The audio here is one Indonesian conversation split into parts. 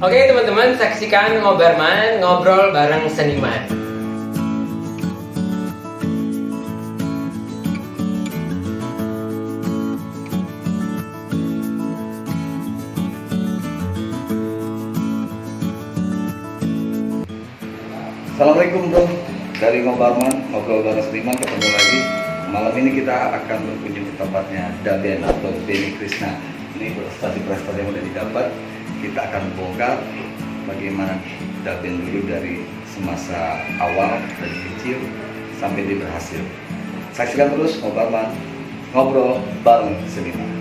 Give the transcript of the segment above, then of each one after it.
Oke teman-teman, saksikan Ngobarman, ngobrol bareng seniman. Assalamualaikum bro, dari Ngobarman, ngobrol bareng seniman, ketemu lagi. Malam ini kita akan berkunjung ke tempatnya Daben atau Benny Krishna. Ini prestasi-prestasi yang udah didapat. Kita akan bongkar bagaimana Daben dulu dari semasa awal, dari kecil sampai dia berhasil. Saksikan terus Ngobarman, ngobrol bareng seniman.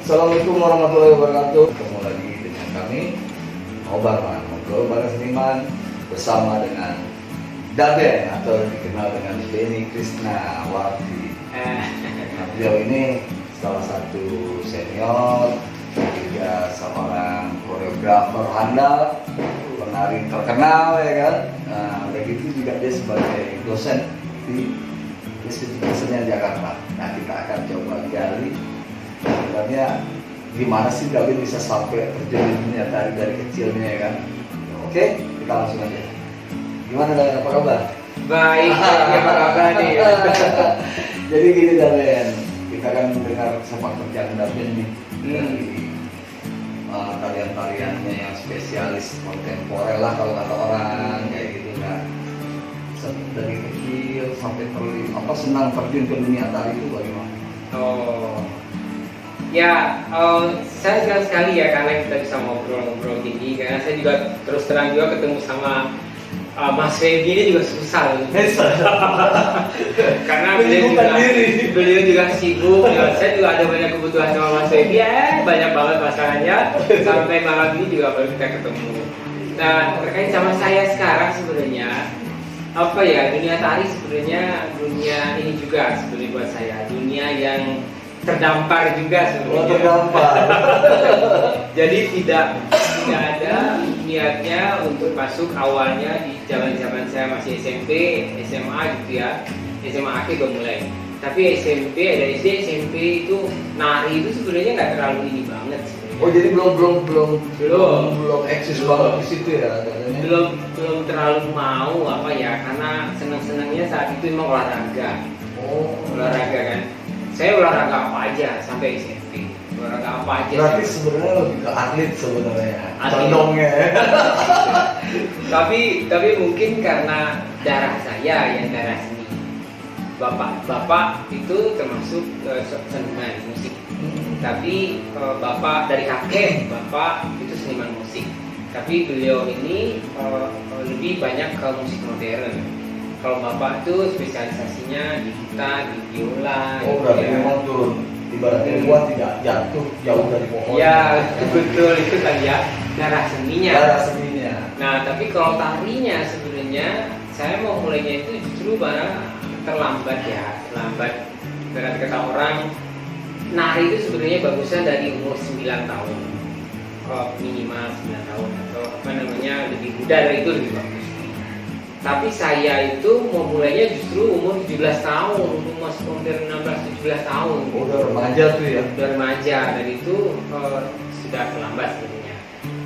Assalamualaikum warahmatullahi wabarakatuh. Ketemu lagi dengan kami Ngobarman, ngobrol bareng seniman, bersama dengan Daben atau dikenal dengan Benny Krishna Wardi. Beliau ini salah satu senior, juga seorang koreografer handal, penari terkenal ya kan. Nah, udah gitu juga dia sebagai dosen di Institut Kesenian Jakarta. Nah, kita akan coba gali sebenarnya gimana sih Daben bisa sampai terjun di dunia tari dari kecilnya ya kan. Oke, kita langsung aja. Gimana Daben, apa kabar? Baik, apa kabar nih? Jadi gini Daben, kita kan mendengar sepak terjang Daben nih dari tarian-tariannya yang spesialis kontemporer lah kalau kata orang kayak gitu kan. Dari kecil sampai senang terjun ke dunia tari itu bagaimana? Oh, ya, saya senang sekali ya karena kita bisa ngobrol-ngobrol gini. Karena saya juga terus terang juga ketemu sama Mas Feby ini juga susah loh. Karena beliau juga sibuk. Ya, saya juga ada banyak kebutuhan sama Mas Feby. Banyak banget masalahnya. Sampai malam ini juga baru kita ketemu. Nah, terkait sama saya sekarang sebenarnya, apa ya, dunia tari sebenarnya dunia ini juga sebenarnya buat saya dunia yang terdampar juga sebenarnya. Terdampar. Jadi tidak ada niatnya untuk masuk awalnya di zaman saya masih SMP, SMA gitu ya. SMA akhir baru mulai. Tapi SMP ada SD, SMP itu nari itu sebenarnya nggak terlalu ini banget sebenarnya. Oh jadi belum eksis banget di situ ya katanya. Belum terlalu mau apa ya, karena senang-senangnya saat itu memang olahraga. Oh, Olahraga kan. Saya olahraga apa aja sampai SMP. Olahraga apa aja. berarti sebenarnya lebih ke atlet sebenarnya. Atlet. Condongnya. tapi mungkin karena darah saya yang darah seni. Bapak itu termasuk seniman musik. Tapi bapak dari kakek, bapak itu seniman musik. Tapi beliau ini lebih banyak ke musik modern. Kalau bapak itu spesialisasinya di gitar, di biola. Oh berarti memang turun. Ibaratnya buah tidak jatuh jauh dari pohon. Ya betul, itu kan ya darah seninya. Darah seninya. Nah tapi kalau tarinya sebenarnya saya mau mulainya itu justru malah terlambat ya, terlambat. Dengan kata orang, nari itu sebenarnya bagusnya dari umur 9 tahun, minimal 9 tahun atau apa namanya lebih muda dari itu lebih bagus. Tapi saya itu mau mulainya justru umur 17 tahun, umur masih hampir 16-17 tahun. Oh udah remaja tuh ya. Udah remaja, dan itu sudah terlambat sebenarnya.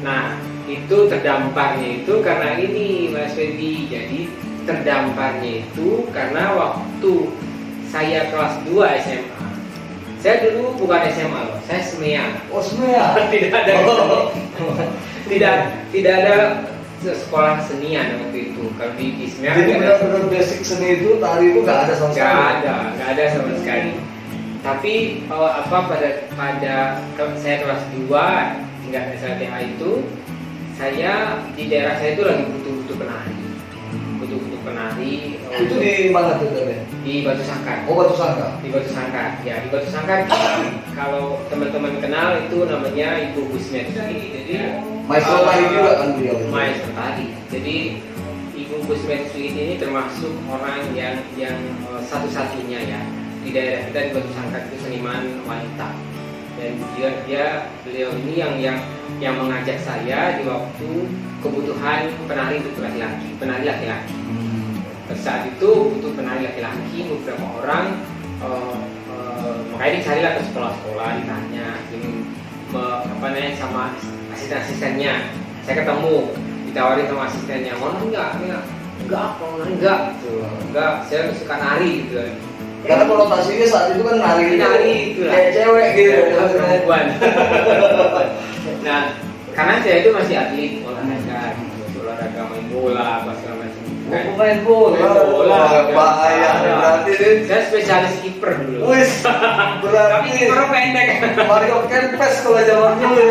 Nah itu terdamparnya itu karena ini Mas Feby. Jadi terdamparnya itu karena waktu saya kelas 2 SMA. Saya dulu bukan SMA loh, saya SMEA. Oh semua. Tidak ada tidak ada sekolah kesenian waktu itu. Kalau di SMEA Jadi benar-benar basic seni itu tari itu nggak ada sama sekali. nggak ada sama sekali. Tapi pada saya kelas 2 hingga SLTA itu, saya di daerah saya itu lagi butuh penari. menari Itu di mana tuh Daden? di Batu Sangkar. Oh, Batu Sangkar. Di Batu Sangkar, ya di Batu Sangkar kalau teman-teman kenal itu namanya Ibu Gusmet. Jadi Maestro tari juga kan beliau. Maestro tari. Jadi Ibu Gusmet ini termasuk orang yang satu-satunya ya di daerah kita di Batu Sangkar itu seniman wanita. Dan beliau ini yang mengajak saya di waktu kebutuhan penari untuk penari laki-laki. Saat itu butuh penari laki-laki beberapa orang, makanya dicarilah ke sekolah-sekolah, ditanya sama asisten-asistennya. Saya ketemu, ditawarin sama asistennya, mau nari enggak gitu, enggak, saya suka nari gitu. Karena konotasinya saat itu kan nari gitu lah, kayak cewek gitu, perempuan. Nah, karena saya itu masih atlet olahraga main bola apa segala macam. Main bola, bahaya berarti deh. Saya spesialis kiper dulu. Wis, Tapi berarti kiper pendek. Mario Kempes kalau zaman dulu.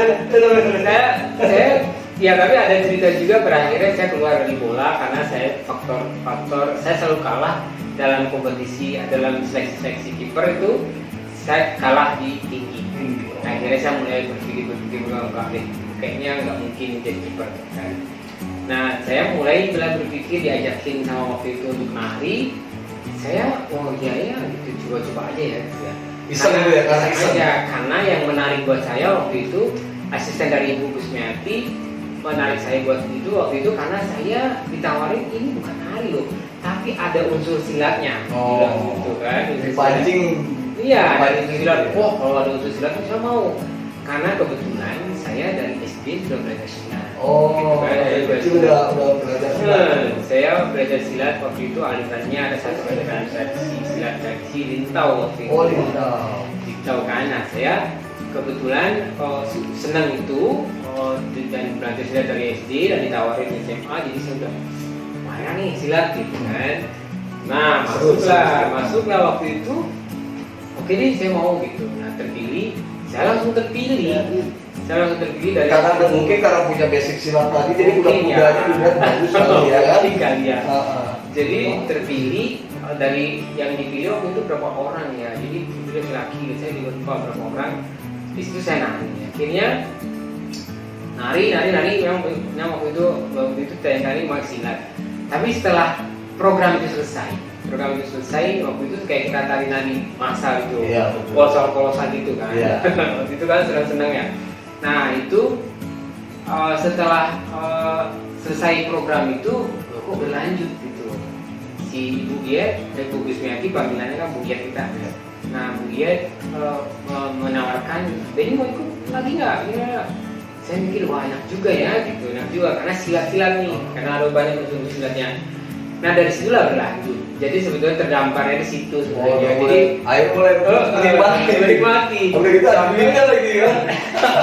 Ya tapi ada cerita juga berakhirnya saya keluar dari bola karena saya faktor saya selalu kalah dalam kompetisi, dalam seleksi kiper itu saya kalah di tinggi. Akhirnya saya mulai berpikir kayaknya nggak mungkin jadi kiper kan. Nah saya mulai berpikir diajakin sama waktu itu untuk nari. Saya iya gitu coba aja ya. Iseng gitu ya, karena iseng. Karena yang menarik buat saya waktu itu asisten dari Ibu Gusmiati menarik saya buat itu waktu itu karena saya ditawarin ini bukan nari loh, tapi ada unsur silatnya. Gitu kan. Pancing. Iya, dari silat. Kalau ada unsur silat saya mau. Karena kebetulan saya dari SD sudah belajar silat. Itu udah belajar silat. Saya belajar silat waktu itu alirannya ada satu aliran silat tradisi Lintau waktu itu. Lintau kan. Nah, saya kebetulan senang itu dan belajar silat dari SD dan ditawarin SMA, jadi saya udah mana nih silat gitu kan. Nah, masuklah waktu itu. Oke deh, saya mau gitu. Nah, saya langsung terpilih dari karena mungkin karena punya basic silat tadi jadi udah bagus kali ya kan. Jadi terpilih dari yang dipilih waktu itu berapa orang ya. Jadi dipilih laki, saya lupa berapa orang. Di situ saya nari. Akhirnya nari memang waktu itu tadi mau silat. Tapi setelah program itu selesai waktu itu kayak kita tari masal gitu, kolosal gitu kan. Waktu itu kan senang ya. Nah itu setelah selesai program itu kok berlanjut gitu. Si Ibu Giet, Ibu Gusmiati panggilannya kan Bu Giet kita. Nah Bu Giet menawarkan, Benny mau ikut lagi nggak? Ya. Saya mikir wah enak juga ya gitu, karena silat-silat nih, karena ada banyak unsur silatnya. Nah dari situlah berlanjut. Jadi sebetulnya terdamparnya di situ sebenarnya. Jadi ayo mulai menikmati. Oke kita duitnya lagi kan?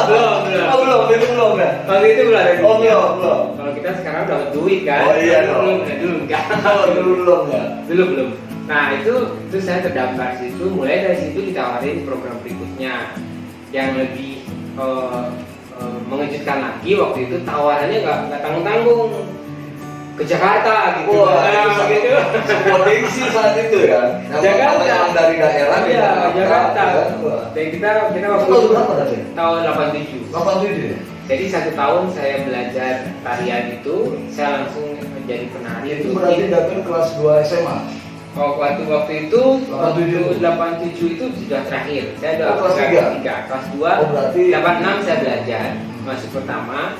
Belum kan? Waktu itu belum ada. Belum. Kalau kita sekarang udah dapat duit kan? Oh iya dong. Dulu enggak. Belum ya. Belum. Nah itu saya terdampar situ. Mulai dari situ ditawarin program berikutnya yang lebih mengejutkan lagi. Waktu itu tawarannya nggak tanggung-tanggung. Ke Jakarta gitu. Gitu. Potensi saat itu ya. Jakarta yang dari daerah ya, Jakarta. Dan kita waktu itu tahun 87. 87. Jadi 1 tahun saya belajar tarian itu, saya langsung menjadi penari. Itu berarti datang kelas 2 SMA. Waktu itu 87 itu sudah terakhir. Saya udah kelas 3. Kelas 2. Berarti 86 saya belajar. Masuk pertama.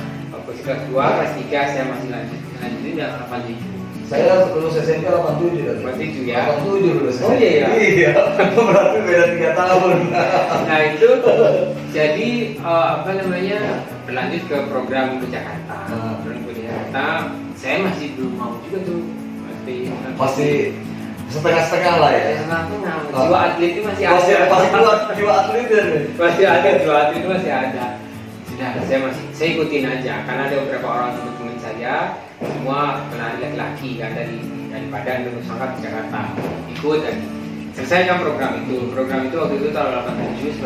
Kelas 2, kelas 3 saya masih lanjutin dan 87. Saya lulus SMP 87 ya. 87 lulus. Oh iya. Berarti beda 3 tahun. Nah itu jadi berlanjut ke program ke Jakarta. Saya masih belum mau juga tuh. Masih setengah-setengah lah ya. Jiwa atlet itu masih ada. Masih kuat jiwa atlet ya. Masih ada jiwa atlet itu masih ada. Sudah, saya ikutin aja karena ada beberapa orang teman-teman saya semua penari laki-laki kan dari Padang dan Nusantara ke Jakarta ikut lagi. selesaikan program itu waktu itu tahun 87 1987 itu.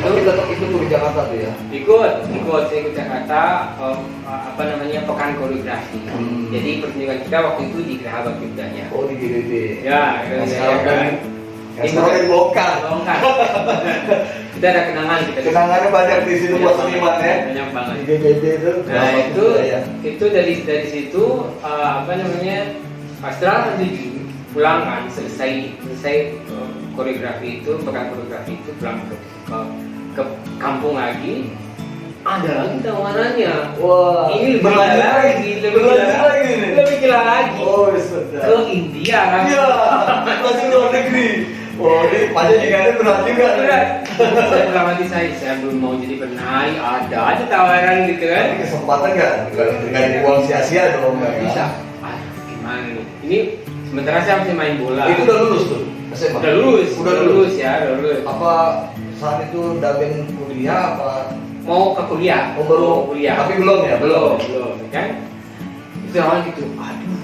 Tapi tetap ikut tuh di Jakarta tuh ya? Ikut saya ikut Jakarta, pekan koreografi. Jadi pertunjukan kita waktu itu di Geraha Bakti Budaya. Oh, di GBB. Ya, sekarang kan Ini sekarang dibongkar. Kita ada kenangan kita. Kenangannya banyak di situ buat seniman ya. Banyak banget. Di GBB itu. Nah itu dari situ setelah nanti pulang kan selesai koreografi itu, pekan koreografi itu, pulang ke kampung lagi, ada lagi tawarannya. Wah, ini lebih gila lagi. Oh, sudah. Ke India kan? Iya, masih luar negeri. Oh, ini pajak juga ada berat juga. Berat. Saya bilang nanti saya belum mau jadi penari, ada aja tawaran gitu kan. Tapi kesempatan nggak? Dengan uang sia-sia dong, nggak bisa. Gimana nih? Ini sementara saya masih main bola. Itu udah lulus tuh? SMA? Udah lulus. Apa saat itu Daben kuliah apa? Mau ke kuliah? Baru kuliah. Tapi belum ya? Belum kan? Itu awal gitu. Aduh,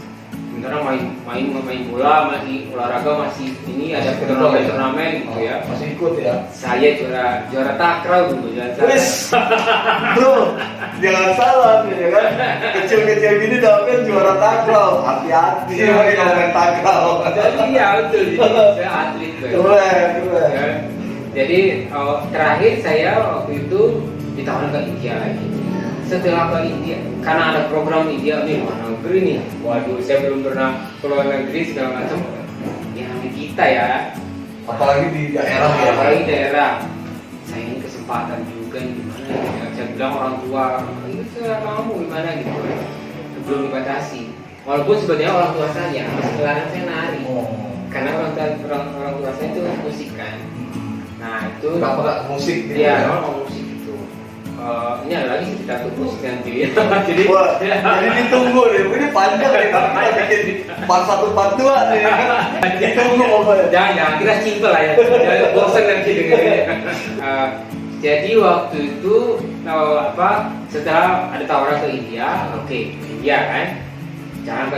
sementara main bola, masih olahraga, masih ini ada turnamen gitu ya. Masih ikut ya? Saya juara takraw dulu, Wis, bro, jangan salah ya kan? Kecil-kecil gini Daben juara takraw, hati-hati kalau main takraw. Jadi ya betul, jadi saya atlet. Keren. Jadi terakhir saya waktu itu ditawarin ke India lagi. Setelah ke India, karena ada program India nih, luar negeri nih. Waduh, saya belum pernah ke luar negeri segala macam. Ya namanya kita ya. Apalagi di daerah ya. Apalagi daerah. Saya ini kesempatan juga nih, gimana ya? Saya bilang orang tua, itu saya kamu gimana gitu. Belum dibatasi. Walaupun sebenarnya orang tua saya masih melarang saya nari. Karena orang tua saya itu musik kan. Nah itu. Kenapa nggak musik? Iya, mau musik itu. Ini ada lagi cerita tuh musik nanti. Jadi ditunggu deh. Ini panjang nih. Kita bikin part 1 part 2 nih. Ditunggu pokoknya. Jangan kita simpel lah ya. Jangan bosan nanti dengerin. Jadi waktu itu setelah ada tawaran ke India, oke, India kan. Jalan ke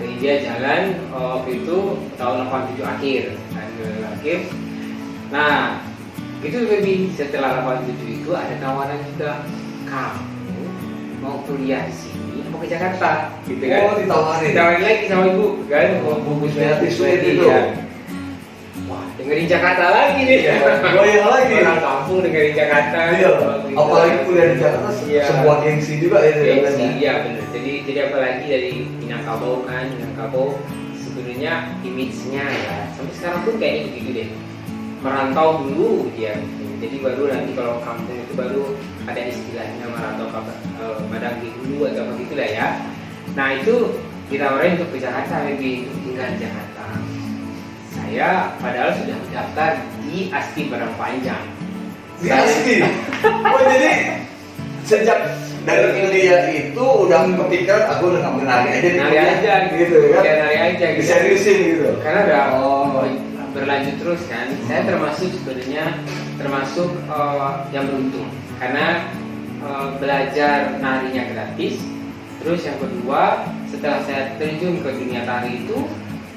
India jalan waktu itu tahun 87 akhir. Nah, itu lebih setelah 87 itu ada tawaran juga, kamu mau kuliah di sini mau ke Jakarta gitu kan. Oh, ditawarin lagi sama ibu kan, mau bungkus beasiswa itu ya. Wah, dengerin Jakarta lagi nih. Goyang lagi. Orang kampung dengerin Jakarta. Iya. Apalagi kuliah di Jakarta sebuah gengsi juga ya. Gengsi, iya benar. Jadi apalagi dari Minangkabau kan, sebenarnya image-nya ya sampai sekarang pun kayaknya begitu deh. Merantau dulu dia gitu. Jadi baru nanti kalau kampung itu baru ada istilahnya merantau madang dulu atau apa gitulah ya. Nah itu ditawarin untuk ke Jakarta, lebih tinggal di Jakarta. Saya padahal sudah mendaftar di ASTI Padang Panjang. Di ASTI? Oh jadi sejak dari India itu udah kepikiran aku udah menari aja di gitu kan? Nari aja gitu. Diseriusin gitu. Karena udah berlanjut terus kan. Saya termasuk yang beruntung karena belajar narinya gratis. Terus yang kedua, setelah saya terjun ke dunia tari itu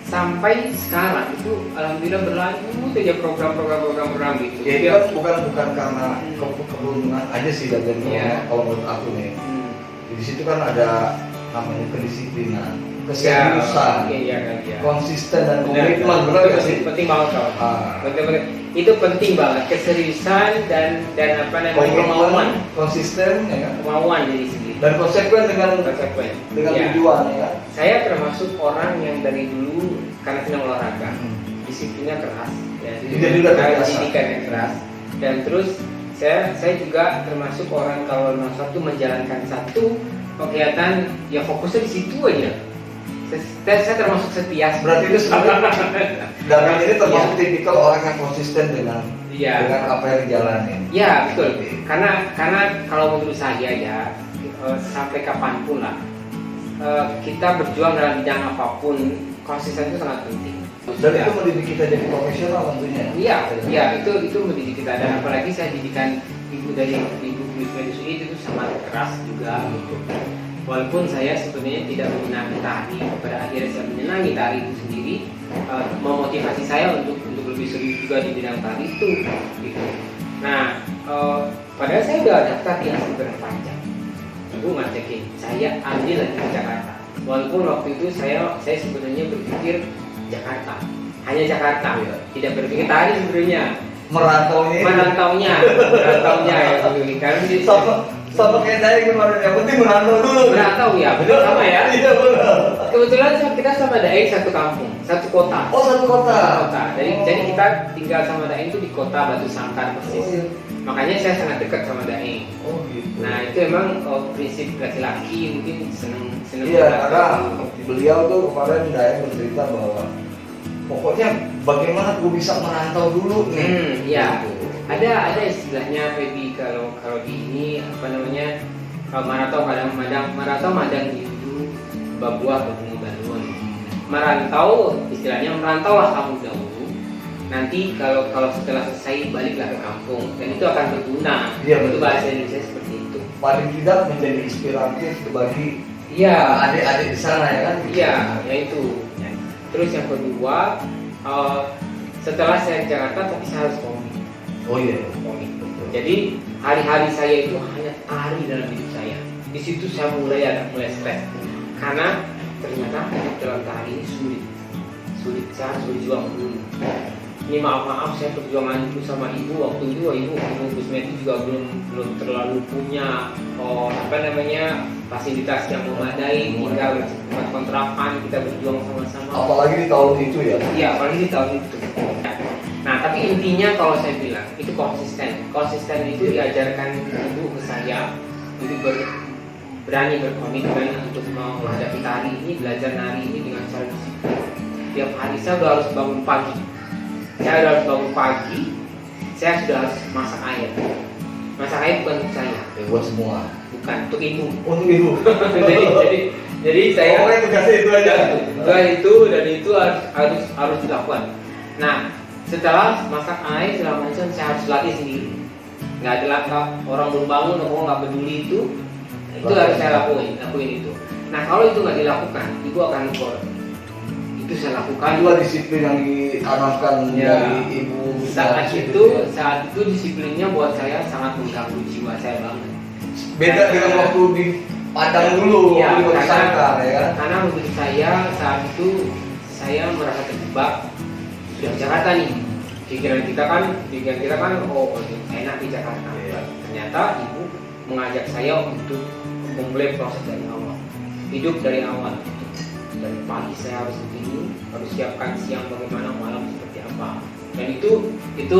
sampai sekarang itu alhamdulillah berlanjut aja program gitu. Ya itu kan bukan karena keberuntungan aja sih dan kalau menurut aku nih. Di situ kan ada namanya kedisiplinan, keseriusan, konsisten dan komitmen, benar nggak sih? Penting banget kalau. Itu penting banget, keseriusan dan kemauan, konsisten, ya kan? Kemauan jadi sendiri. Dan konsekuen dengan tujuan, ya. Saya termasuk orang yang dari dulu karena senang olahraga, disiplinnya keras, pendidikan yang keras, dan terus saya juga termasuk orang kalau satu menjalankan satu kegiatan ya fokusnya di situ aja. Saya termasuk setia. Berarti itu sebenarnya Daben ini termasuk tipikal orang yang konsisten dengan apa yang dijalani. Iya betul. Karena kalau menurut saya ya sampai kapanpun lah kita berjuang dalam bidang apapun, konsisten itu sangat penting. Dan itu mendidik kita jadi profesional tentunya. Iya itu mendidik kita, dan apalagi saya didikan ibu dari ibu itu sangat keras juga gitu. walaupun saya sebenarnya tidak menyenangi tari, pada akhirnya saya menyenangi tari itu sendiri, memotivasi saya untuk lebih serius juga di bidang tari itu gitu. Nah, padahal saya udah daftar di Astra Panjang, ibu ngajakin saya ambil lagi ke Jakarta, walaupun waktu itu saya sebenarnya berpikir Jakarta, hanya Jakarta, tidak berpikir tari sebenarnya. Merantaunya ya begitu. Karena sama kayak saya kemarin, yang penting merantau ya, benar sama ya. Iya benar. Kebetulan kita sama Daeng satu kampung, satu kota. Oh, satu kota. Jadi kita tinggal sama Daeng itu di kota Batu Sangkar persis. Makanya saya sangat dekat sama Daeng. Oh gitu. Nah itu emang prinsip laki-laki mungkin seneng. Iya, karena beliau tuh kemarin Daeng bercerita bahwa pokoknya bagaimana gue bisa merantau dulu nih. Iya. Gitu. Ada istilahnya Feby, kalau di ini apa namanya, merantau madang itu babuah bertemu Bandung. Merantau istilahnya merantaulah kamu dahulu. Nanti kalau setelah selesai baliklah ke kampung dan itu akan berguna. Iya, itu betul. bahasa Indonesia seperti itu. Paling tidak menjadi inspiratif bagi adik-adik di sana ya kan? Iya, yaitu. Terus yang kedua, setelah saya ke Jakarta tapi saya harus komik. Oh iya. Komik. Jadi hari-hari saya itu hanya tari dalam hidup saya. Di situ saya mulai stres karena ternyata dalam tari ini sulit, saya harus berjuang dulu. Ini maaf saya perjuangan dulu sama ibu waktu itu, ibu Gusmeti juga belum terlalu punya fasilitas yang memadai, tinggal tempat kontrakan, kita berjuang sama-sama. Apalagi di tahun itu ya? Iya, apalagi di tahun itu. Nah, tapi intinya kalau saya bilang itu konsisten itu diajarkan ibu ke saya, itu berani berkomitmen untuk menghadapi tari ini, belajar nari ini dengan cara disiplin. Tiap hari saya sudah harus bangun pagi. Saya sudah harus masak air. Masak air bukan untuk saya. Buat semua. Bukan, untuk ibu. Untuk ibu. jadi saya. Pokoknya tugasnya itu aja. Dan itu harus dilakukan. Nah, setelah masak air segala macam saya harus latih sendiri. Nggak ada langkah orang belum bangun, orang nggak peduli itu harus saya lakuin itu. Nah, kalau itu nggak dilakukan, ibu akan ngor. Itu saya lakukan. Itulah disiplin yang ditanamkan dari ibu. Saat itu disiplinnya buat saya sangat mengganggu jiwa saya banget. Beda dengan waktu di Padang dulu, ya, di Batu Sangkar ya kan? Karena menurut saya saat itu saya merasa terjebak sudah di Jakarta nih. Pikiran kita kan enak di Jakarta. Ternyata ibu mengajak saya untuk memulai proses dari awal, hidup dari awal. Dari pagi saya harus begini, harus siapkan siang bagaimana, malam seperti apa. Dan itu 1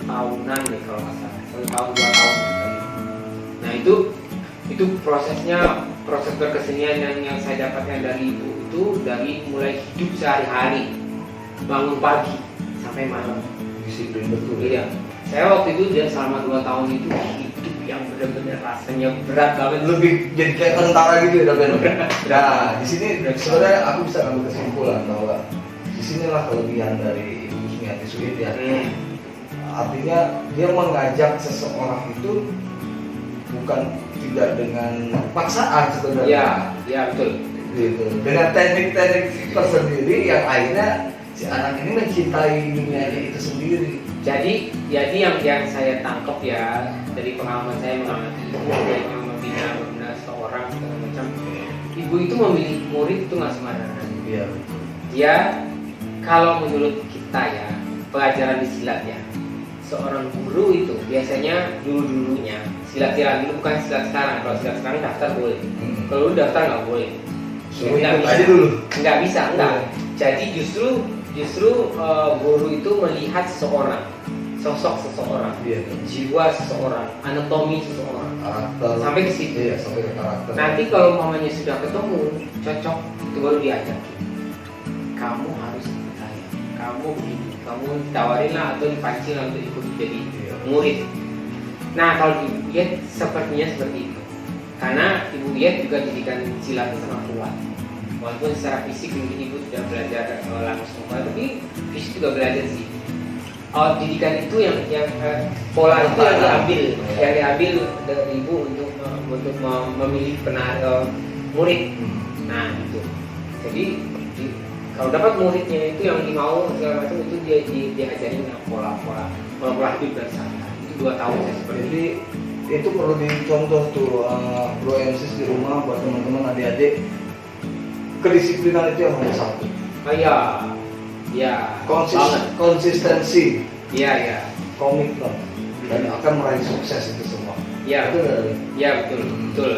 tahunan nih kalau nggak salah, 1 tahun 2 tahun. Nah itu proses berkesenian yang saya dapatkan dari ibu itu dari mulai hidup sehari-hari, bangun pagi sampai malam. Disiplin betul. Iya. Saya waktu itu selama 2 tahun itu hidup yang benar-benar rasanya berat banget. Lebih jadi kayak tentara gitu ya, Daben. Nah, di sini sebenarnya aku bisa ngambil kesimpulan bahwa di sinilah kelebihan dari Ibu Sumiati Sulit ya. Artinya dia mengajak seseorang itu bukan tidak dengan paksaan sebenarnya. Iya betul. Gitu. Dengan teknik-teknik tersendiri yang akhirnya si anak ini mencintai dunianya itu sendiri. Jadi yang saya tangkap ya dari pengalaman saya mengamati ibu yang membina seorang segala macam. Ibu itu memilih murid itu nggak sembarangan. Iya. Dia kalau menurut kita ya pelajaran di silat ya, seorang guru itu biasanya dulunya silat dulu, bukan silat sekarang. Kalau silat sekarang daftar boleh. Kalau dulu daftar nggak boleh. Nggak bisa. Jadi justru guru itu melihat seseorang, sosok seseorang, jiwa seseorang, anatomi seseorang, karakter, sampai ke situ. Iya, sampai ke karakter. Nanti kalau mamanya sudah ketemu, cocok, itu baru diajakin. Kamu harus ikut saya, kamu begini, kamu ditawarin lah atau dipancing lah untuk ikut jadi murid. Nah kalau Ibu Yet sepertinya seperti itu, karena Ibu Yet juga didikan silatnya sangat kuat. Walaupun secara fisik mungkin ibu sudah belajar langsung, tapi fisik juga belajar sih. didikan itu pola itu yang diambil dari ibu untuk memilih murid. Nah itu. Jadi kalau dapat muridnya itu yang dimau segala macam itu dia diajarin pola hidup dan sehari-hari. Itu 2 tahun saya seperti itu. Jadi itu perlu dicontoh tuh Bro MCs di rumah buat teman-teman adik-adik. Kedisiplinan itu yang nomor 1. Oh iya, Konsistensi. Iya. Komitmen dan akan meraih sukses itu semua. Iya. Betul nggak, Ri? Iya betul.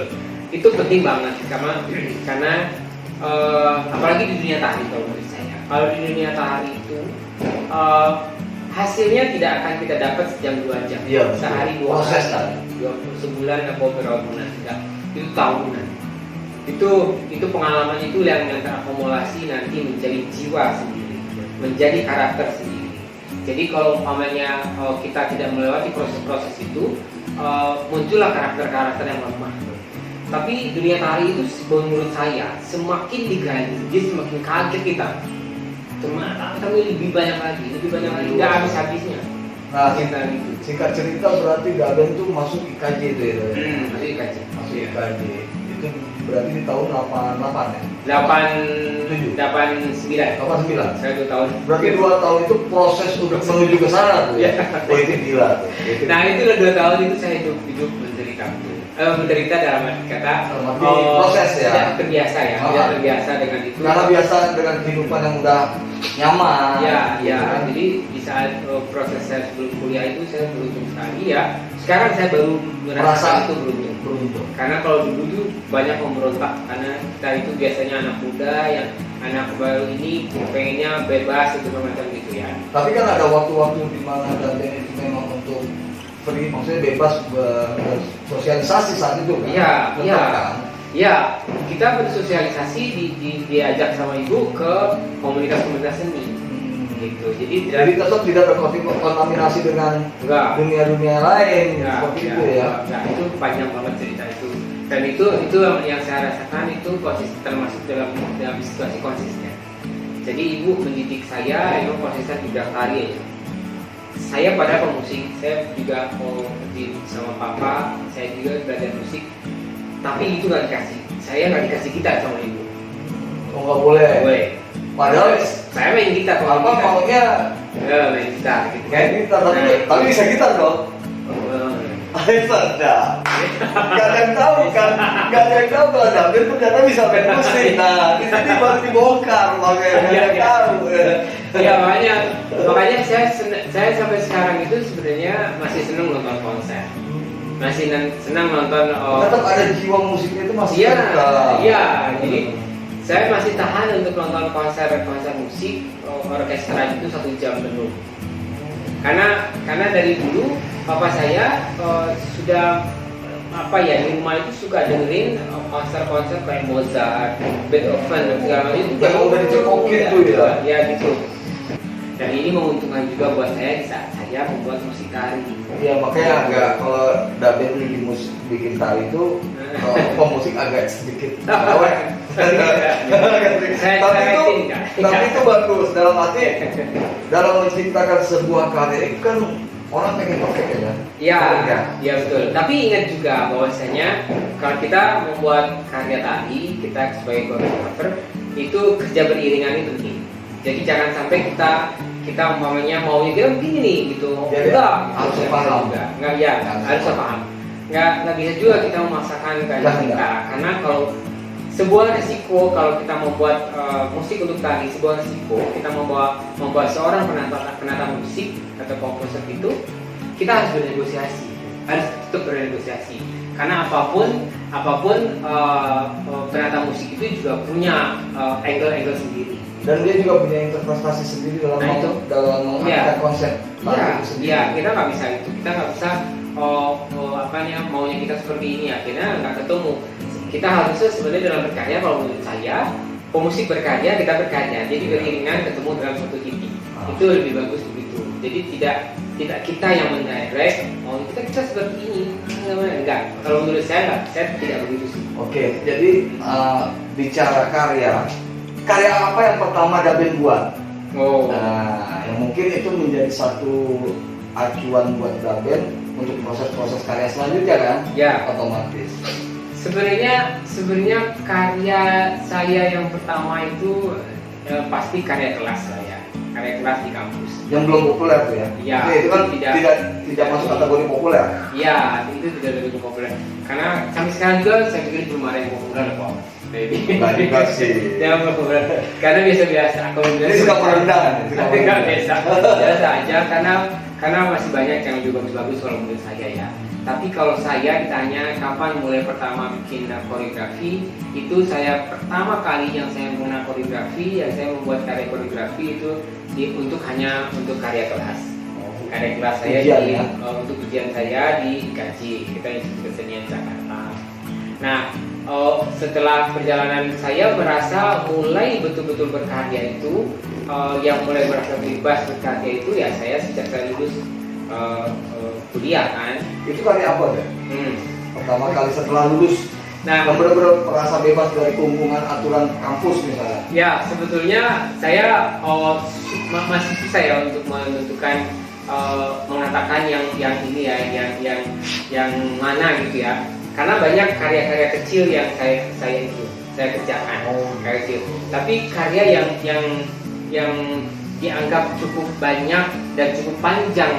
Itu penting banget karena apalagi di dunia tari kalau menurut saya. Kalau di dunia tari itu hasilnya tidak akan kita dapat sejam 2 jam. Iya, sehari 2 proses hari, 2 sebulan atau beberapa bulan tidak. Itu tahunan. Itu pengalaman itu yang terakumulasi nanti menjadi jiwa sendiri, menjadi karakter sendiri. Jadi kalau umpamanya kita tidak melewati proses-proses itu, muncullah karakter-karakter yang lemah. Tapi dunia tari itu menurut saya semakin digali, dia semakin kaget kita. Tapi lebih banyak lagi, nggak habis-habisnya. Nah, singkat cerita berarti Daben tuh masuk IKJ itu ya? Masuk IKJ. Masuk IKJ. Itu berarti di tahun 88 ya? 89. 89. Saya 2 tahun. Berarti 2 tahun itu proses untuk menuju ke sana tuh ya? Oh itu gila tuh. Nah itulah 2 tahun itu saya hidup menderita. Menderita dalam arti kata proses ya? Tidak terbiasa ya, tidak terbiasa dengan itu. Karena biasa dengan kehidupan yang udah nyaman. Ya. Jadi di saat proses saya sebelum kuliah itu saya beruntung sekali ya. Sekarang saya baru merasa itu beruntung. Karena kalau dulu tuh banyak memberontak karena kita itu biasanya anak muda yang anak baru ini pengennya bebas itu macam gitu ya. Tapi kan ada waktu-waktu di mana Daben itu memang untuk pergi, maksudnya bebas bersosialisasi saat itu kan? Iya. Kita bersosialisasi diajak sama ibu ke komunitas-komunitas seni. Gitu. Jadi tetap tidak terkontaminasi dengan dunia lain seperti itu ya. Itu panjang banget cerita itu. Dan itu yang saya rasakan itu termasuk dalam situasi konsisten. Jadi ibu mendidik saya itu konsisten di bidang tari aja. Saya pada pemusik, saya juga mau sama papa, saya juga belajar musik. Tapi itu nggak dikasih. Saya nggak dikasih gitar sama ibu. Oh nggak boleh. Boleh. Padahal saya main gitar. Apa maunya? Main gitar. Gitu. Main gitar, tapi bisa gitar dong. Ada. Gak ada yang tahu kan? Gak ada yang tahu kalau Daben tuh ternyata bisa main musik. Nah, di sini baru dibongkar, makanya gak ada yang tahu. Ya makanya saya sampai sekarang itu sebenarnya masih senang nonton konser. Masih senang nonton. Tetap ada jiwa musiknya itu masih. Iya. Jadi saya masih tahan untuk nonton konser musik orkestra itu 1 jam penuh. Karena dari dulu papa saya sudah di rumah itu suka dengerin konser-konser kayak Mozart, Beethoven dan segala macam itu. Yang udah dicekokin tuh ya. Ya gitu. Dan ini menguntungkan juga buat saya di saat saya membuat musik tari. Iya makanya agak kalau Daben di musik bikin tari itu pemusik agak sedikit awet. Tapi itu bagus dalam arti dalam menciptakan sebuah karya itu kan orang pengen perfect ya. Iya betul. Tapi ingat juga bahwasanya kalau kita membuat karya tari, kita sebagai koreografer itu kerja beriringan itu penting. Jadi jangan sampai kita umpamanya maunya dia begini nih gitu. Harus paham. Harus paham. Nggak bisa juga kita memaksakan karya kita. Karena kalau sebuah resiko kalau kita membuat musik untuk tari, sebuah resiko kita membuat seorang penata musik atau komposer itu kita harus tetap bernegosiasi karena apapun penata musik itu juga punya angle sendiri dan dia juga punya interpretasi sendiri dalam mengangkat konsep tari itu sendiri. Iya, kita nggak bisa maunya kita seperti ini akhirnya nggak ketemu. Kita harusnya sebenarnya dalam berkarya, kalau menurut saya pemusik berkarya, kita berkarya, jadi beriringan ketemu dalam satu titik. Itu lebih bagus begitu. Jadi tidak kita yang mendirect, kita seperti ini. Enggak. Kalau menurut saya tidak begitu sih. Oke, jadi bicara karya apa yang pertama Daben buat? Yang mungkin itu menjadi satu acuan buat Daben untuk proses-proses karya selanjutnya kan? Ya. Otomatis. Sebenarnya karya saya yang pertama itu pasti karya kelas saya, karya kelas di kampus. Yang belum populer tuh ya? Iya. Itu kan tidak masuk kategori populer. Iya, itu tidak lebih populer. Karena sampai sekarang juga saya pikir belum ada yang populer kok. Baby. Banyak sih. Yang populer. Karena biasa-biasa. Kalau Ini suka merendah. Enggak biasa aja karena masih banyak yang juga bagus kalau menurut saya ya. Tapi kalau saya ditanya kapan mulai pertama bikin koreografi, itu saya pertama kali yang saya mengenal koreografi, yang saya membuat karya koreografi itu hanya untuk karya kelas. Karya kelas saya ujian, ya? Untuk ujian saya di IKJ, kita Institut Kesenian Jakarta. Nah, setelah perjalanan saya merasa mulai betul-betul berkarya itu, yang mulai merasa bebas berkarya itu ya saya sejak saya lulus kuliah kan. Itu karya apa deh? Pertama kali setelah lulus, nah benar-benar merasa bebas dari tunggungan aturan kampus misalnya. Ya sebetulnya saya masih susah ya untuk menentukan mengatakan yang ini ya, yang mana gitu ya. Karena banyak karya-karya kecil yang saya kerjakan, karya kecil. Tapi karya yang dianggap cukup banyak dan cukup panjang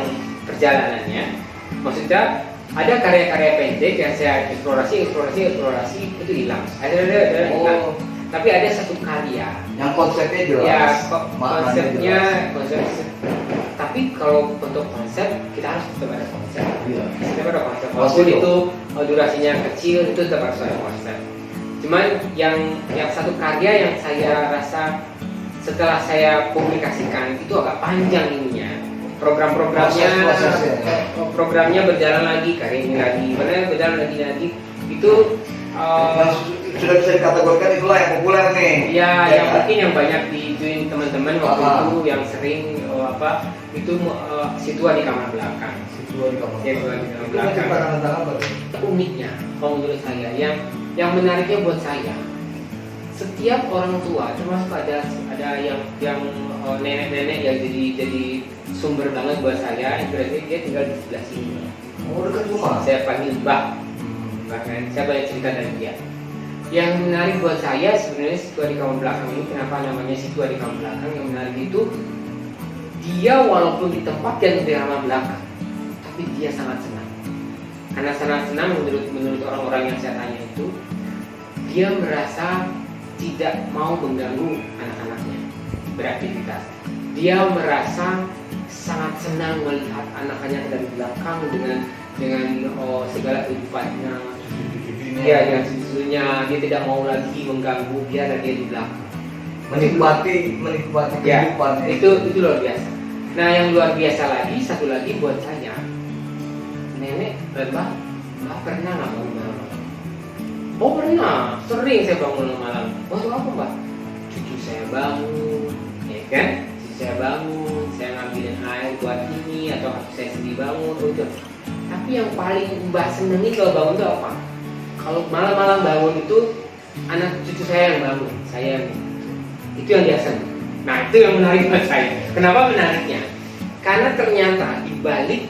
perjalanannya. Maksudnya ada karya-karya pendek yang saya eksplorasi itu hilang. Ada hilang. Tapi ada satu karya yang konsepnya jelas. Ya, konsepnya. Tapi kalau untuk konsep kita harus tetap ada konsep. Iya. Tetap ada konsep. Walaupun itu durasinya kecil, itu tetap harus ada konsep. Cuman yang satu karya yang saya rasa setelah saya publikasikan itu agak panjang ininya. Programnya berjalan lagi, karya ini lagi, berjalan lagi. Itu sudah bisa dikategorikan itulah yang populer nih. Ya, yang mungkin yang banyak diituin teman-teman waktu itu yang sering itu Situa di kamar belakang. Situa di kamar belakang. Uniknya, kalau menurut saya, yang menariknya buat saya, setiap orang tua, termasuk ada yang nenek-nenek yang jadi sumber banget buat saya, berarti dia tinggal di sebelah sini. Oh, dekat rumah. Saya panggil Mbah. Bahkan saya banyak cerita dari dia. Yang menarik buat saya sebenarnya Situa di kamar belakang ini, kenapa namanya Situa di kamar belakang? Yang menarik itu dia walaupun ditempatkan di kamar belakang, tapi dia sangat senang. Karena sangat senang menurut orang-orang yang saya tanya itu, dia merasa tidak mau mengganggu anak-anaknya beraktivitas. Dia merasa sangat senang melihat anak-anaknya dari belakang dengan segala kehidupannya. Dia dengan susunya, dia tidak mau lagi mengganggu, dia ada dia di belakang. Menikmati kehidupan. Ya, itu luar biasa. Nah, yang luar biasa lagi, satu lagi buat saya, nenek Mbak pernah nggak bangun malam? Oh pernah, sering saya bangun malam. Waktu apa Mbak? Cucu saya bangun, ya kan? Cucu saya bangun, saya ngambilin air buat ini atau saya sendiri bangun, itu. Tapi yang paling Mbak senengi kalau bangun itu apa? Kalau malam-malam bangun itu anak cucu saya yang bangun, itu yang dia seneng. Nah itu yang menarik buat saya. Kenapa menariknya? Karena ternyata di balik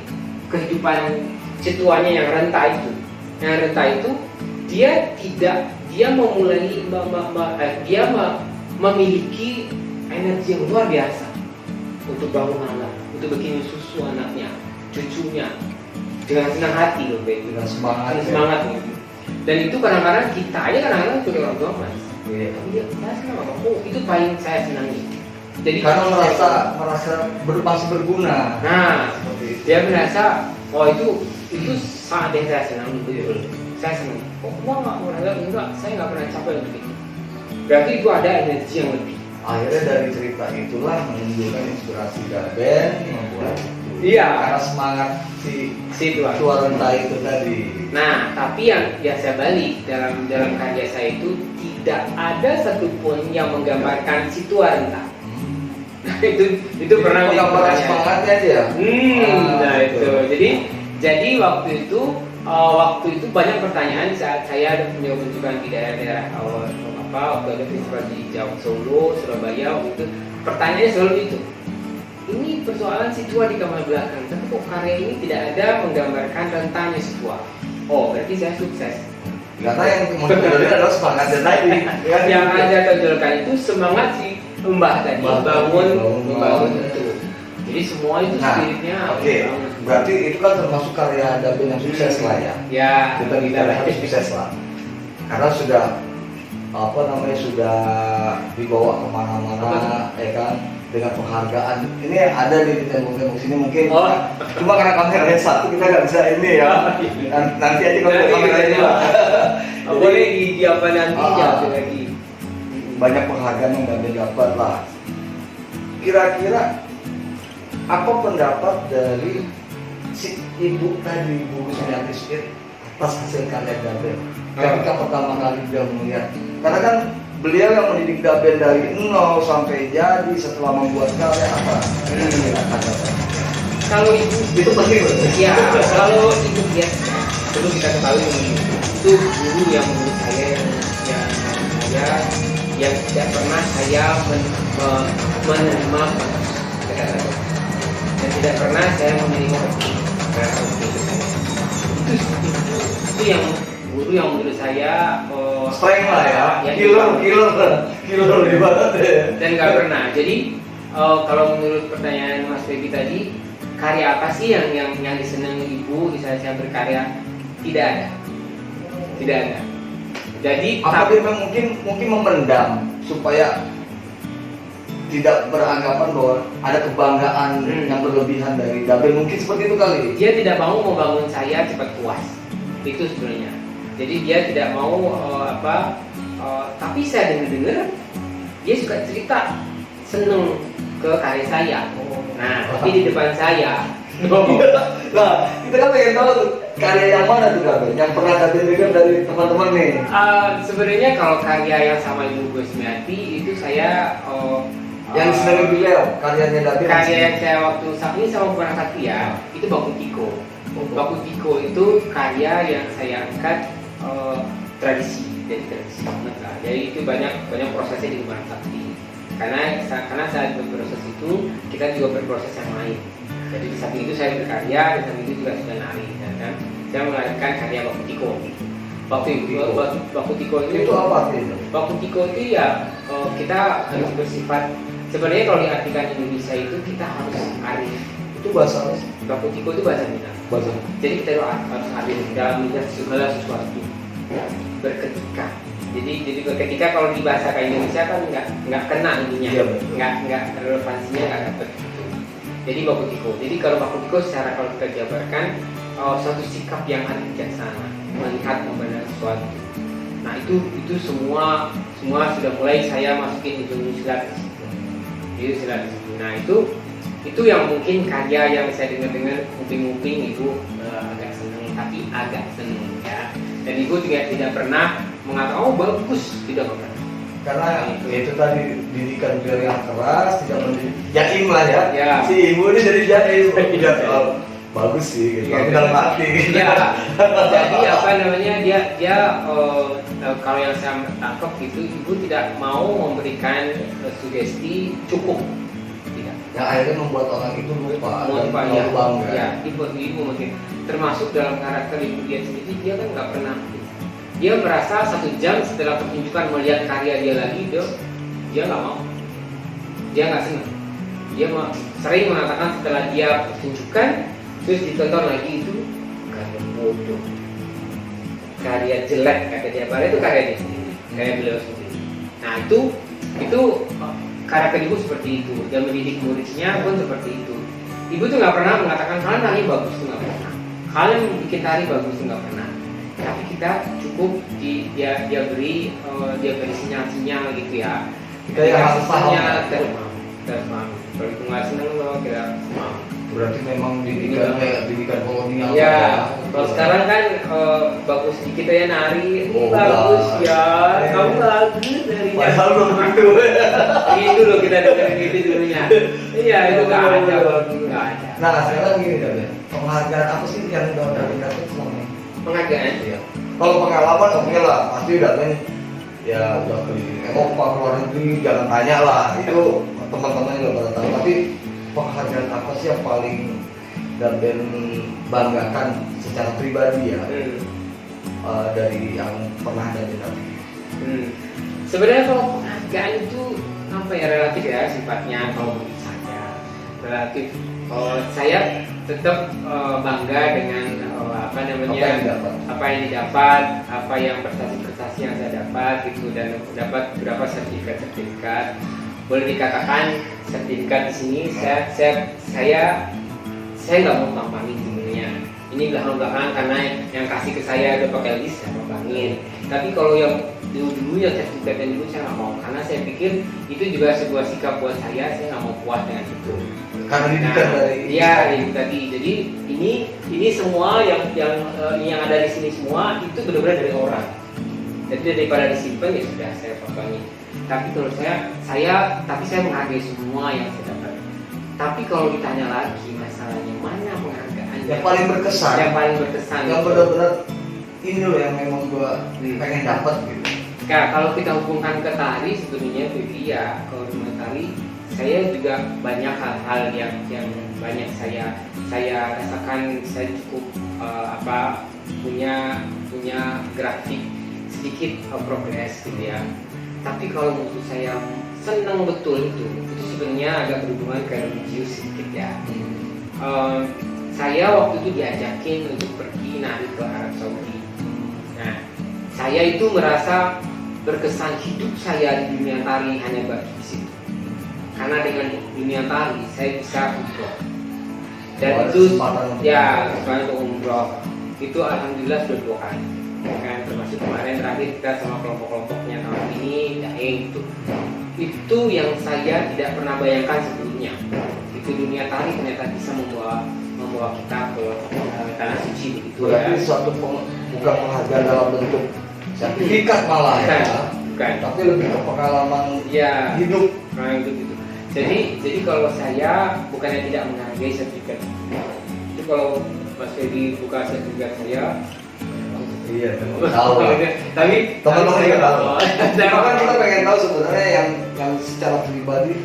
kehidupan situanya yang renta itu, dia memiliki energi yang luar biasa untuk bangun malam, untuk bikin susu anaknya, cucunya dengan senang hati loh, dengan semangat. Gitu. Dan itu kadang-kadang kita aja kadang-kadang sebagai orang tua mas. Iya. Tapi dia senang apa? Oh itu paling saya senangi. Jadi karena merasa masih berguna. Nah, dia merasa itu sangat yang saya senang betul. Saya senang. Oh, enggak, saya nggak pernah capek untuk itu. Berarti itu ada energi yang lebih. Akhirnya dari cerita itulah menimbulkan inspirasi Daben membuat itu. Iya. Karena semangat si tua renta itu tadi. Nah, tapi yang saya balik dalam karya saya itu tidak ada satupun yang menggambarkan si tua renta. Nah, itu pernah menggambarkan semangatnya aja. Nah itu. Jadi waktu itu banyak pertanyaan saat saya punya kunjungan di daerah-daerah waktu ada festival di Jawa, Solo, Surabaya, waktu itu pertanyaannya selalu itu. ini persoalan si tua di kamar belakang, tapi kok karya ini tidak ada menggambarkan rentannya si tua. Oh, berarti saya sukses. Karena yang mau ditonjolkan adalah semangatnya tadi. Yang Anda tonjolkan itu semangat si Mbah tadi, membangun itu. Jadi semua itu spiritnya. Oke. Berarti itu kan termasuk karya Daben yang sukses lah ya. Ya. Kita harus sukses lah. Karena sudah sudah dibawa kemana-mana, ya kan, dengan penghargaan. Ini ada di tembok-tembok sini mungkin. Cuma karena kameranya satu kita nggak bisa ini ya. Nanti aja kalau kameranya dua. Boleh di apa nantinya lagi. Banyak penghargaan yang Daben dapat lah. Kira-kira apa pendapat dari si ibu tadi, Bu Sumiati Sukir, atas hasil karya Daben? Ketika pertama kali dia melihat, karena kan beliau yang mendidik Daben dari nol sampai jadi, setelah membuat karya apa? Kalau ibu itu penting loh. Ya, kalau ibu lihat perlu kita ketahui itu guru yang menurut saya yang tidak pernah saya menerima dan tidak pernah saya menerima itu yang guru yang menurut saya strength lah ya, killer ibarat ya. Dan nggak pernah. Jadi kalau menurut pertanyaan Mas Baby tadi, karya apa sih yang disenangi ibu di saat saya berkarya? Tidak ada. Jadi apa dia mungkin memendam supaya tidak beranggapan bahwa ada kebanggaan yang berlebihan dari Daben, mungkin seperti itu kali. Dia tidak mau membangun saya cepat puas, itu sebenarnya. Jadi dia tidak mau tapi saya dengar dia suka cerita seneng ke karya saya. Nah, tapi di depan saya. Nah, kita kan pengen tahu tuh karya yang mana tuh Daben, yang pernah Daben dengar dari teman-teman nih. Sebenarnya kalau karya yang sama Ibu Bu Sumiati itu saya yang disenangi beliau, karyanya Daben. Karya yang saya waktu saat ini sama Buana Satria itu Baku Tiko. Baku Tiko itu karya yang saya angkat tradisi banget lah. Jadi itu banyak prosesnya di Buana Satria. Karena saat berproses itu kita juga berproses yang lain. Jadi di samping itu saya berkarya, di samping itu juga sudah nari, kan? Saya melahirkan karya Baku Tiko. Baku Tiko itu apa artinya? Baku Tiko itu ya kita harus bersifat. Sebenarnya kalau diartikan Indonesia itu kita harus arif. Itu bahasa apa? Baku Tiko itu bahasa Minang. Jadi kita harus arif dalam melihat segala sesuatu. Berketika. Jadi berketika kalau di bahasa Indonesia kan nggak kena ininya, nggak relevansinya nggak dapet. Jadi Baku Tiko. Jadi kalau Baku Tiko secara kalau kita jabarkan suatu sikap yang arif bijaksana, melihat memandang sesuatu. Nah itu semua sudah mulai saya masukin itu silat. Nah itu yang mungkin karya yang saya dengar nguping ibu agak seneng ya. Dan ibu juga tidak pernah mengatakan bagus, tidak pernah. Karena itu tadi didikan beliau yang keras, tidak mendidik jaim lah ya. Si ibu ini jadi jaim. Bagus sih, gitu. Tapi dalam hati. Ya. Jadi apa namanya dia kalau yang saya tangkap itu ibu tidak mau memberikan sugesti cukup. Tidak. Yang akhirnya membuat orang itu lupa ya. Bangga. Ya, ibu mungkin termasuk dalam karakter ibu dia sendiri, dia kan nggak pernah. Dia merasa 1 jam setelah pertunjukan melihat karya dia lagi, dia nggak mau. Dia nggak senang. Dia sering mengatakan setelah dia pertunjukan terus ditonton lagi itu karya bodoh, karya jelek kata dia. Padahal itu karya dia sendiri, karya beliau sendiri. Nah itu karakter ibu seperti itu, dan mendidik muridnya pun seperti itu. Ibu tuh nggak pernah mengatakan kalian nari bagus, tuh nggak pernah. Kalian bikin tari bagus, tuh nggak pernah. Tapi kita cukup dia beri sinyal gitu ya. Kita yang harus paham. Terus paham. Kalau itu nggak seneng loh, kita paham. Berarti memang didikan kolonial. Ya, kalau sekarang kan bagus sedikit ya nari, bagus ya, kamu bagus dari padahal belum tentu. Itu loh kita dengerin itu dulunya. Iya, itu nggak ada, nggak ada. Nah sekarang gini Daben, penghargaan apa sih yang udah dapat selama ini? Penghargaan? Iya. Kalau pengalaman oke lah, pasti Daben ya udah keliling Eropa, luar negeri, jangan tanya lah, itu teman-teman juga pada tahu. Tapi penghargaan apa sih yang paling Daben banggakan secara pribadi ya dari yang pernah Daben dapat? Sebenarnya kalau penghargaan itu apa ya, relatif ya sifatnya. Kalau menurut saya relatif. Kalau saya tetap bangga dengan apa yang didapat, apa yang prestasi-prestasi yang saya dapat gitu, dan dapat beberapa sertifikat. Boleh dikatakan sertifikat di sini saya nggak mau tampangin sebenarnya. Ini belakang-belakang karena yang kasih ke saya udah pakai list, saya tampangin. Tapi kalau yang dulu yang sertifikat yang dulu saya nggak mau, karena saya pikir itu juga sebuah sikap buat saya nggak mau puas dengan itu. Karena didikan dari iya itu tadi. Jadi ini semua yang ada di sini semua itu benar-benar dari orang. Jadi daripada disimpan ya sudah saya potongin. Tapi kalau saya menghargai semua yang saya dapat. Tapi kalau ditanya lagi masalahnya mana penghargaan yang paling berkesan, yang benar-benar ini loh yang memang gua pengen dapat gitu. Nah, kalau kita hubungkan ke tari sebenarnya Vivi ya, kalau di tari saya juga banyak hal-hal yang banyak saya rasakan. Saya cukup punya grafik sedikit progres gitu ya. Tapi kalau menurut saya senang betul itu sebenarnya agak berhubungan ke religius sedikit ya. Saya waktu itu diajakin untuk pergi nari ke Arab Saudi. Nah, saya itu merasa berkesan hidup saya di dunia tari hanya bagi di situ. Karena dengan dunia tari saya bisa umroh. Dan itu ya untuk umroh itu alhamdulillah sudah 2 kali. Kan termasuk kemarin terakhir kita sama kelompok-kelompoknya tahun ini daeng itu yang saya tidak pernah bayangkan sebelumnya. Itu dunia tari ternyata bisa membawa kita ke tanah suci begitu. Berarti suatu bukan penghargaan dalam bentuk sertifikat malah bukan. Tapi lebih ke pengalaman hidup. Gitu. Jadi kalau saya bukannya tidak menghargai sertifikat itu, kalau Mas Feby buka sertifikat saya, iya, tahu. Tapi teman-teman juga tahu. Kan kita pengen tahu sebenarnya yang secara pribadi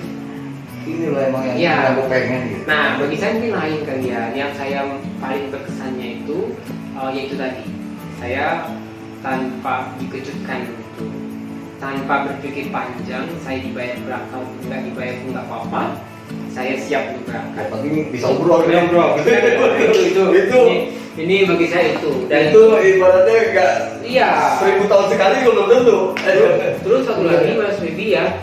ini loh emang yang aku pengen gitu. Nah, bagi saya mungkin lain kali ya. Yang saya paling berkesannya itu yaitu tadi saya tanpa dikejutkan gitu, tanpa berpikir panjang, saya dibayar berapa, nggak dibayar pun nggak apa-apa, saya siap untuk berangkat. Tapi bisa umroh, ini bagi saya itu. Dan itu ibaratnya nggak 1000 tahun sekali belum tentu. Terus satu lagi Mas Feby ya,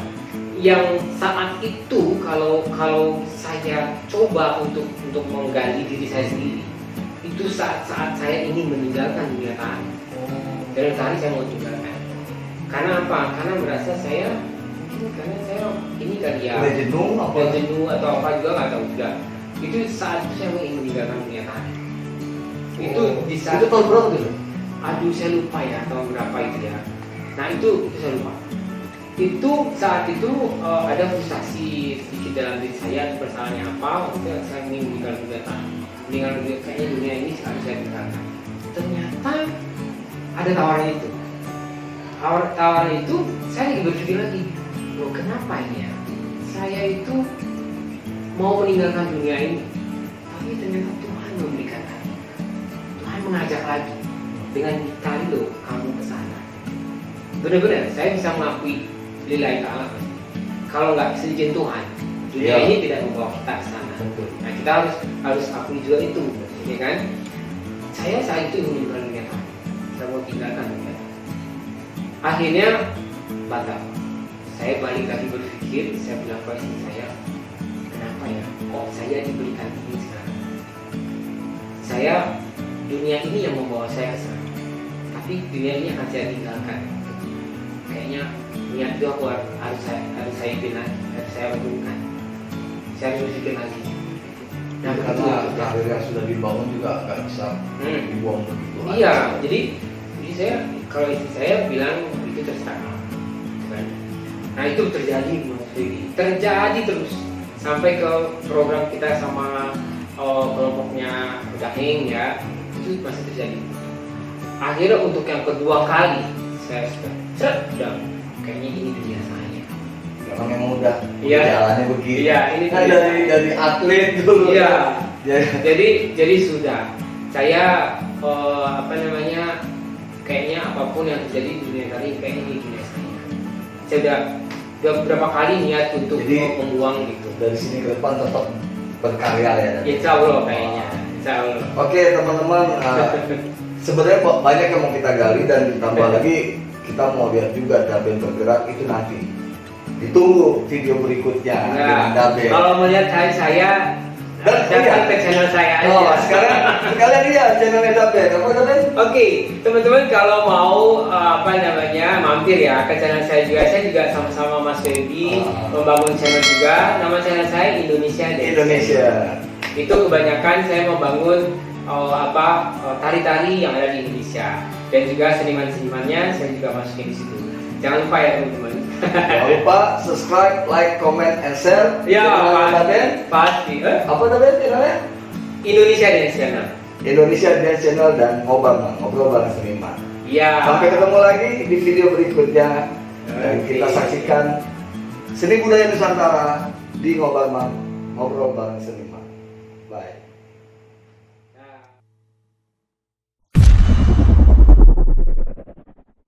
yang saat itu kalau saya coba untuk menggali diri saya sendiri, itu saat saya ingin meninggalkan dunia tari. Dari tari saya mau tinggalkan. Karena apa? Karena merasa saya ini kali ya udah jenuh atau apa juga nggak tahu juga. Itu saat itu saya ingin meninggalkan dunia tari. Itu di saat itu tahun berapa tuh? Aduh saya lupa ya tahun berapa itu ya. Nah itu saya lupa. Itu saat itu ada frustasi sedikit dalam diri saya, persoalannya apa? Waktu saya ingin meninggalkan dunia tari. Kayaknya dunia ini harus saya tinggalkan. Ternyata ada tawaran itu. Tawaran itu saya lagi berpikir lagi, loh kenapa ini ya? Saya itu mau meninggalkan dunia ini, tapi ternyata Tuhan memberikan lagi. Tuhan mengajak lagi dengan tari loh kamu ke sana. Benar-benar saya bisa mengakui lillahi ta'ala. Kalau nggak seizin Tuhan, dunia ini tidak membawa kita ke sana. Nah kita harus akui juga itu, ya kan? Saya saat itu ingin meninggalkan dunia tari. Saya mau tinggalkan dunia tari. Akhirnya batal. Saya balik lagi berpikir, saya bilang ke istri saya, kenapa ya? Kok saya diberikan ini sekarang? Saya dunia ini yang membawa saya ke sana, tapi dunia ini akan saya tinggalkan. Kayaknya niat itu aku harus saya pindah, harus saya lakukan. Saya harus berpikir lagi. Nah, karena karir yang sudah dibangun juga nggak bisa dibuang begitu. Iya, jadi saya kalau istri saya bilang itu terserah. Nah itu terjadi terus sampai ke program kita sama kelompoknya Daeng ya, itu masih terjadi. Akhirnya untuk yang kedua kali saya sudah kayaknya ini dunia saya. Memang yang udah Iya. Jalannya begini. Iya, ini kan dari atlet dulu. Iya. Ya. Jadi sudah. Saya kayaknya apapun yang terjadi di dunia kali kayaknya ini dunia saya. Saya udah beberapa kali niat untuk membuang gitu. Dari sini ke depan tetap berkarya ya. Insya Allah kayaknya. Insya Allah. Oke teman-teman, sebenarnya banyak yang mau kita gali dan ditambah lagi kita mau lihat juga Daben bergerak itu nanti. Ditunggu video berikutnya dengan Daben. Kalau melihat saya datang ke channel saya aja. Oh, sekarang lihat channelnya Daben. Apa Daben? Oke, teman-teman kalau mau mampir ya ke channel saya juga sama-sama Mas Febi membangun channel juga. Nama channel saya Indonesia Dance. Indonesia. Itu kebanyakan saya membangun tari-tari yang ada di Indonesia dan juga seniman-senimannya saya juga masukin di situ. Jangan lupa ya teman-teman. Jangan lupa subscribe, like, comment, and share. Ya, Daben. pasti. Apa Daben channelnya? Indonesia Dance Channel. Indonesia Dance Channel dan ngobrol bareng seniman. Iya. Sampai ketemu lagi di video berikutnya dan kita saksikan seni budaya Nusantara di ngobrol bareng seniman.